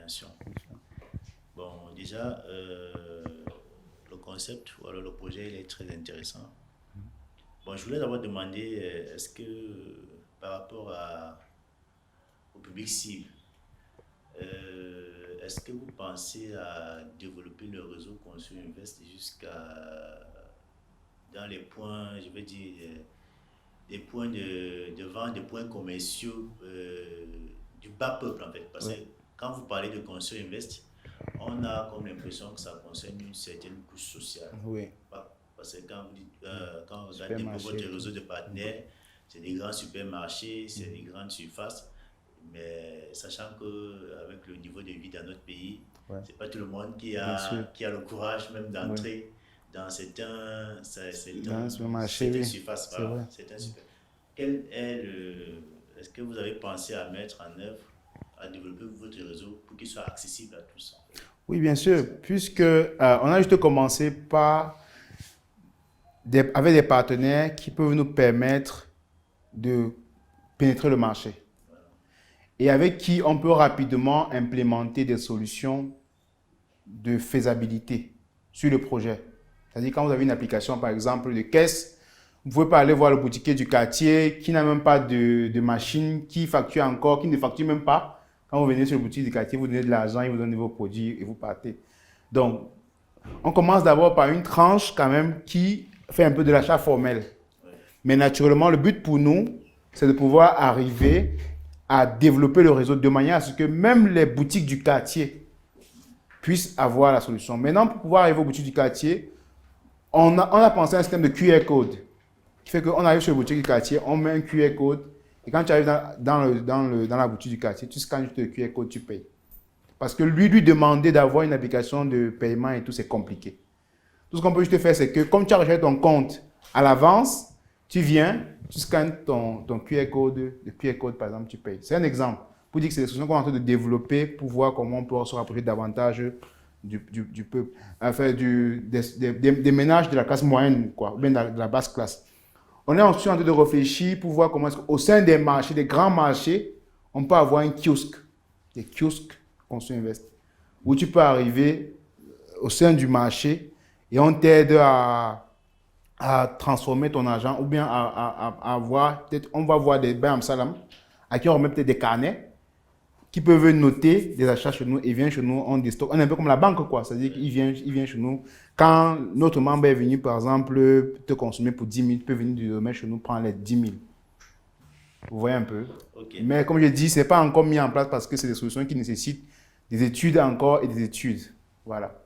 bien sûr. Bon, déjà, le concept ou alors le projet il est très intéressant. Bon, je voulais d'abord demander, est-ce que par rapport au public cible, est-ce que vous pensez à développer le réseau Consul Invest jusqu'à dans les points, je veux dire, des points de vente, des points commerciaux du bas peuple en fait. Parce que Ouais. quand vous parlez de Consul Invest, on a comme l'impression que ça concerne une certaine couche sociale. Oui. Parce que quand vous dites, quand on regarde un peu Supermarché votre et tout. réseau de partenaires, c'est des grands supermarchés, c'est des grandes surfaces. Mais sachant qu'avec le niveau de vie dans notre pays, Ouais. c'est pas tout le monde Bien sûr. qui a le courage même Oui. d'entrer dans Dans un supermarché, certaines oui. surfaces. C'est Voilà, vrai. certaines super. Quel est est-ce que vous avez pensé à mettre en œuvre, à développer votre réseau pour qu'il soit accessible à tous en fait? Oui, bien sûr, puisque on a juste commencé par avec des partenaires qui peuvent nous permettre de pénétrer le marché et avec qui on peut rapidement implémenter des solutions de faisabilité sur le projet. C'est-à-dire quand vous avez une application, par exemple, de caisse, vous ne pouvez pas aller voir le boutiquier du quartier qui n'a même pas de machine, qui facture encore, qui ne facture même pas. Quand vous venez sur le boutique du quartier, vous donnez de l'argent, il vous donne vos produits et vous partez. Donc, on commence d'abord par une tranche quand même qui fait un peu de l'achat formel. Mais naturellement, le but pour nous, c'est de pouvoir arriver à développer le réseau de manière à ce que même les boutiques du quartier puissent avoir la solution. Maintenant, pour pouvoir arriver aux boutiques du quartier, on a pensé à un système de QR code qui fait qu'on arrive sur le boutique du quartier, on met un QR code et quand tu arrives dans la boutique du quartier, tu scannes juste le QR code, tu payes. Parce que lui demander d'avoir une application de paiement et tout, c'est compliqué. Tout ce qu'on peut juste faire, c'est que comme tu as recherché ton compte à l'avance, tu viens, tu scannes ton QR code, le QR code par exemple, tu payes. C'est un exemple pour dire que c'est des solutions qu'on est en train de développer pour voir comment on peut se rapprocher davantage du peuple, enfin des ménages de la classe moyenne, quoi, ou bien de la basse classe. On est ensuite en train de réfléchir pour voir comment, au sein des marchés, des grands marchés, on peut avoir un kiosque, des kiosques Consul Invest, où tu peux arriver au sein du marché et on t'aide à transformer ton argent ou bien à avoir, peut-être on va voir des Bayam Salam à qui on remet peut-être des carnets qui peuvent noter des achats chez nous et viennent chez nous, on déstocke. On est un peu comme la banque, quoi. C'est-à-dire qu'il vient chez nous. Quand notre membre est venu, par exemple, te consommer pour 10 000, il peut venir du domaine chez nous, prendre les 10 000. Vous voyez un peu. Ok. Mais comme je dis, ce n'est pas encore mis en place parce que c'est des solutions qui nécessitent des études encore et des études. Voilà.